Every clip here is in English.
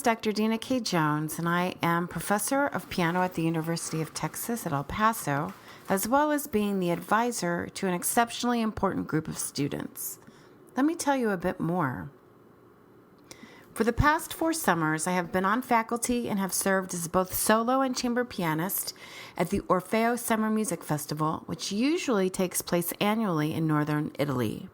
is Dr. Dina K. Jones, and I am professor of piano at the University of Texas at El Paso, as well as being the advisor to an exceptionally important group of students. Let me tell you a bit more. For the past 4 summers, I have been on faculty and have served as both solo and chamber pianist at the Orfeo Summer Music Festival, which usually takes place annually in northern Italy.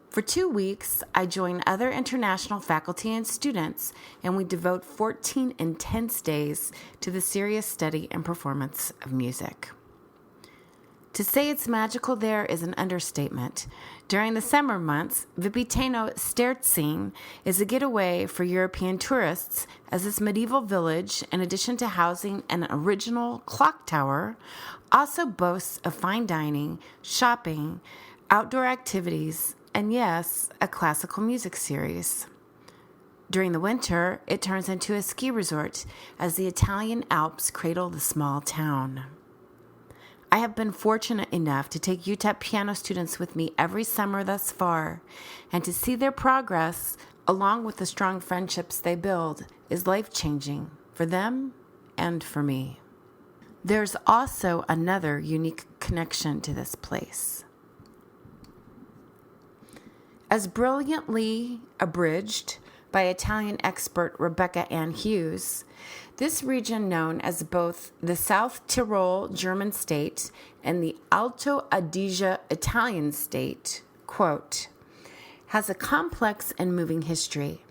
For 2 weeks, I join other international faculty and students, and we devote 14 intense days to the serious study and performance of music. To say it's magical there is an understatement. During the summer months, Vipiteno Sterzing is a getaway for European tourists, as this medieval village, in addition to housing an original clock tower, also boasts of fine dining, shopping, outdoor activities, and yes, a classical music series. During the winter, it turns into a ski resort as the Italian Alps cradle the small town. I have been fortunate enough to take UTEP piano students with me every summer thus far, and to see their progress, along with the strong friendships they build, is life-changing for them and for me. There's also another unique connection to this place. As brilliantly abridged by Italian expert Rebecca Ann Hughes, this region, known as both the South Tyrol German state and the Alto Adige Italian state, quote, has a complex and moving history.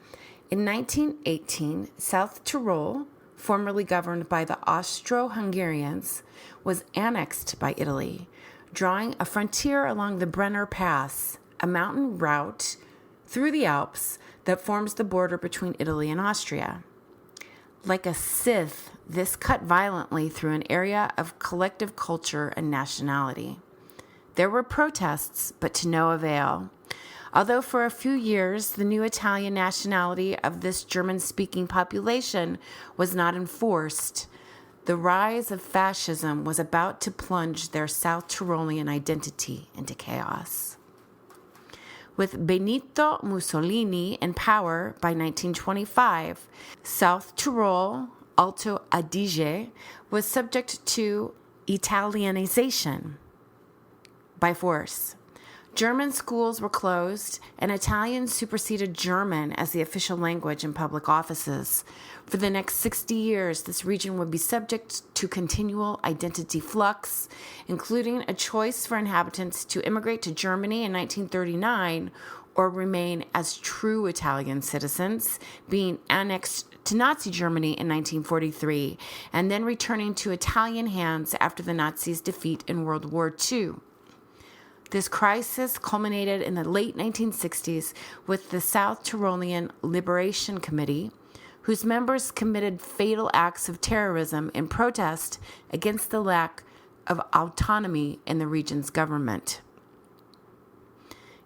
In 1918, South Tyrol, formerly governed by the Austro-Hungarians, was annexed by Italy, drawing a frontier along the Brenner Pass, a mountain route through the Alps that forms the border between Italy and Austria. Like a scythe, this cut violently through an area of collective culture and nationality. There were protests, but to no avail. Although for a few years, the new Italian nationality of this German-speaking population was not enforced, the rise of fascism was about to plunge their South Tyrolean identity into chaos. With Benito Mussolini in power by 1925, South Tyrol, Alto Adige, was subject to Italianization by force. German schools were closed, and Italian superseded German as the official language in public offices. For the next 60 years, this region would be subject to continual identity flux, including a choice for inhabitants to immigrate to Germany in 1939 or remain as true Italian citizens, being annexed to Nazi Germany in 1943, and then returning to Italian hands after the Nazis' defeat in World War II. This crisis culminated in the late 1960s with the South Tyrolean Liberation Committee, whose members committed fatal acts of terrorism in protest against the lack of autonomy in the region's government.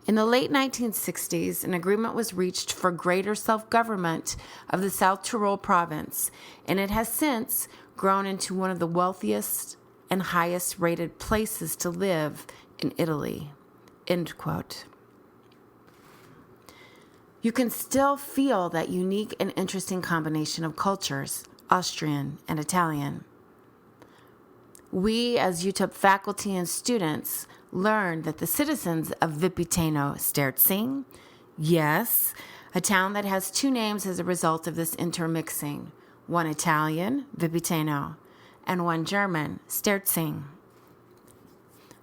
In the late 1960s, an agreement was reached for greater self-government of the South Tyrol province, and it has since grown into one of the wealthiest and highest-rated places to live in Italy, end quote. You can still feel that unique and interesting combination of cultures, Austrian and Italian. We, as UTEP faculty and students, learned that the citizens of Vipiteno Sterzing, yes, a town that has 2 names as a result of this intermixing, one Italian, Vipiteno, and one German, Sterzing.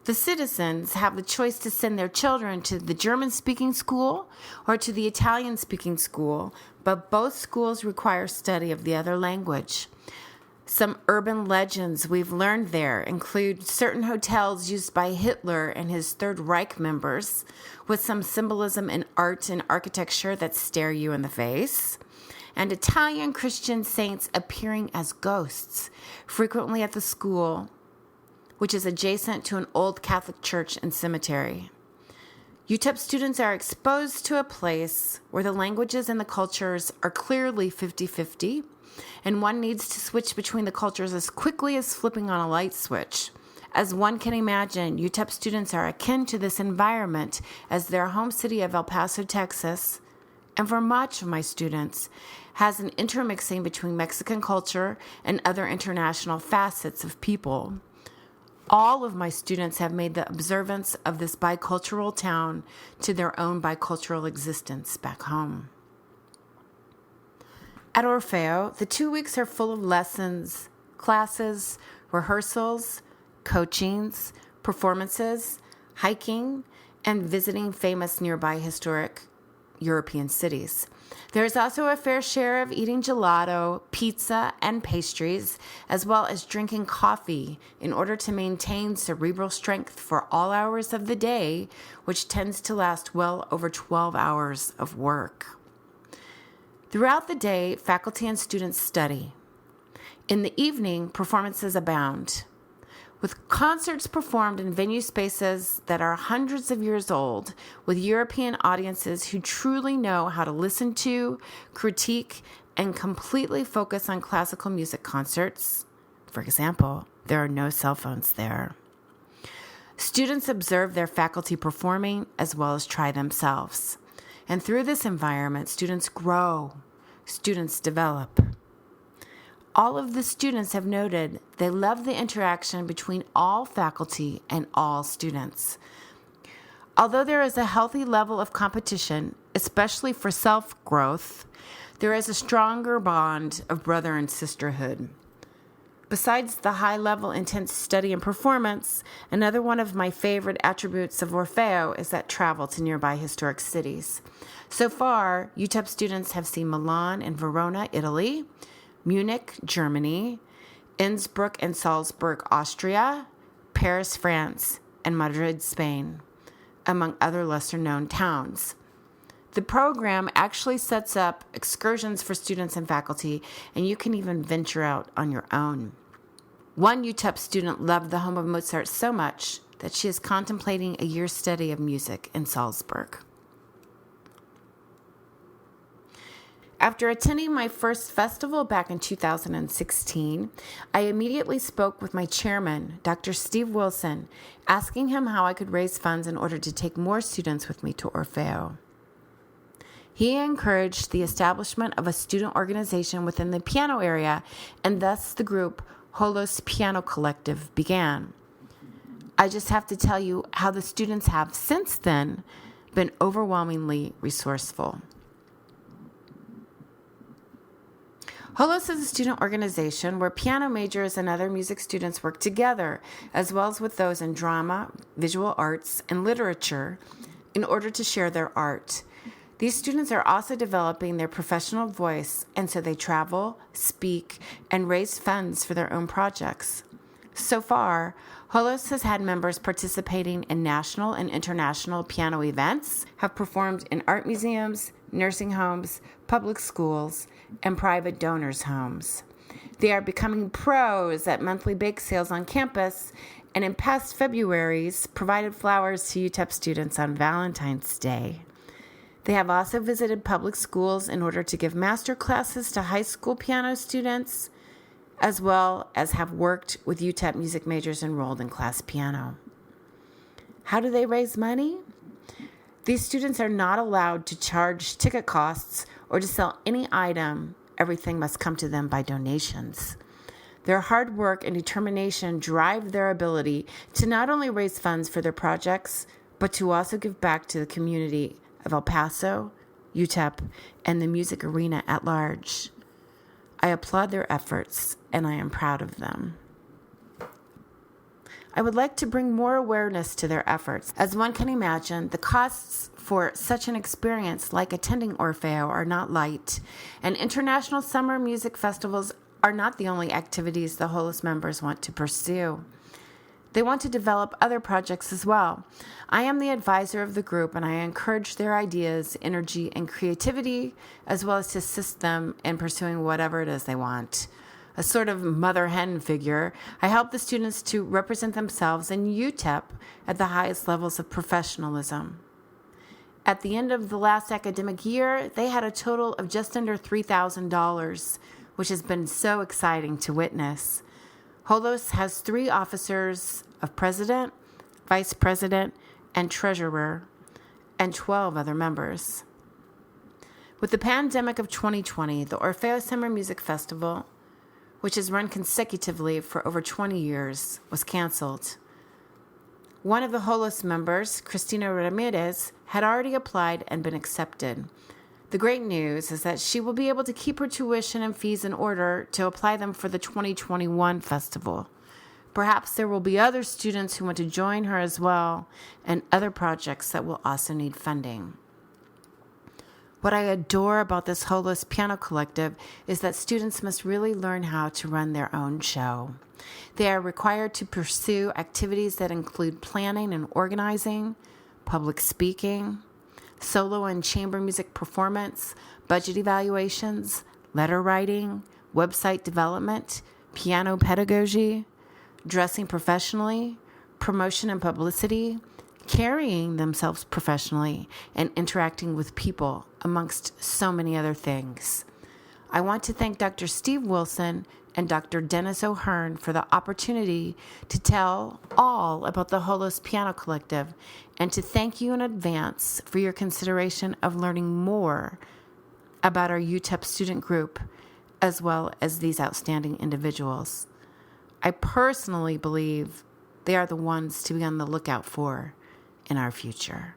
The citizens have the choice to send their children to the German-speaking school or to the Italian-speaking school, but both schools require study of the other language. Some urban legends we've learned there include certain hotels used by Hitler and his Third Reich members, with some symbolism in art and architecture that stare you in the face, and Italian Christian saints appearing as ghosts, frequently at the school, which is adjacent to an old Catholic church and cemetery. UTEP students are exposed to a place where the languages and the cultures are clearly 50-50, and one needs to switch between the cultures as quickly as flipping on a light switch. As one can imagine, UTEP students are akin to this environment as their home city of El Paso, Texas, and for much of my students, has an intermixing between Mexican culture and other international facets of people. All of my students have made the observance of this bicultural town to their own bicultural existence back home. At Orfeo, the 2 weeks are full of lessons, classes, rehearsals, coachings, performances, hiking, and visiting famous nearby historic European cities. There is also a fair share of eating gelato, pizza, and pastries, as well as drinking coffee in order to maintain cerebral strength for all hours of the day, which tends to last well over 12 hours of work. Throughout the day, faculty and students study. In the evening, performances abound. With concerts performed in venue spaces that are hundreds of years old, with European audiences who truly know how to listen to, critique, and completely focus on classical music concerts. For example, there are no cell phones there. Students observe their faculty performing as well as try themselves. And through this environment, students grow, students develop. All of the students have noted they love the interaction between all faculty and all students. Although there is a healthy level of competition, especially for self-growth, there is a stronger bond of brother and sisterhood. Besides the high-level intense study and performance, another one of my favorite attributes of Orfeo is that travel to nearby historic cities. So far, UTEP students have seen Milan and Verona, Italy, Munich, Germany, Innsbruck and Salzburg, Austria, Paris, France, and Madrid, Spain, among other lesser-known towns. The program actually sets up excursions for students and faculty, and you can even venture out on your own. One UTEP student loved the home of Mozart so much that she is contemplating a year's study of music in Salzburg. After attending my first festival back in 2016, I immediately spoke with my chairman, Dr. Steve Wilson, asking him how I could raise funds in order to take more students with me to Orfeo. He encouraged the establishment of a student organization within the piano area, and thus the group Holos Piano Collective began. I just have to tell you how the students have since then been overwhelmingly resourceful. Holos is a student organization where piano majors and other music students work together, as well as with those in drama, visual arts, and literature, in order to share their art. These students are also developing their professional voice, and so they travel, speak, and raise funds for their own projects. So far, Holos has had members participating in national and international piano events, have performed in art museums, nursing homes, public schools, and private donors' homes. They are becoming pros at monthly bake sales on campus, and in past Februaries provided flowers to UTEP students on Valentine's Day. They have also visited public schools in order to give master classes to high school piano students, as well as have worked with UTEP music majors enrolled in class piano. How do they raise money? These students are not allowed to charge ticket costs or to sell any item. Everything must come to them by donations. Their hard work and determination drive their ability to not only raise funds for their projects, but to also give back to the community of El Paso, UTEP, and the music arena at large. I applaud their efforts, and I am proud of them. I would like to bring more awareness to their efforts. As one can imagine, the costs for such an experience like attending Orfeo are not light, and international summer music festivals are not the only activities the Holos members want to pursue. They want to develop other projects as well. I am the advisor of the group, and I encourage their ideas, energy, and creativity, as well as to assist them in pursuing whatever it is they want. A sort of mother hen figure, I help the students to represent themselves in UTEP at the highest levels of professionalism. At the end of the last academic year, they had a total of just under $3,000, which has been so exciting to witness. Holos has 3 officers of president, vice president, and treasurer, and 12 other members. With the pandemic of 2020, the Orfeo Summer Music Festival, which has run consecutively for over 20 years, was canceled. One of the Holos members, Cristina Ramirez, had already applied and been accepted. The great news is that she will be able to keep her tuition and fees in order to apply them for the 2021 festival. Perhaps there will be other students who want to join her as well, and other projects that will also need funding. What I adore about this Holos Piano Collective is that students must really learn how to run their own show. They are required to pursue activities that include planning and organizing, public speaking, solo and chamber music performance, budget evaluations, letter writing, website development, piano pedagogy, dressing professionally, promotion and publicity, carrying themselves professionally, and interacting with people, amongst so many other things. I want to thank Dr. Steve Wilson and Dr. Dennis O'Hearn for the opportunity to tell all about the Holos Piano Collective, and to thank you in advance for your consideration of learning more about our UTEP student group, as well as these outstanding individuals. I personally believe they are the ones to be on the lookout for in our future.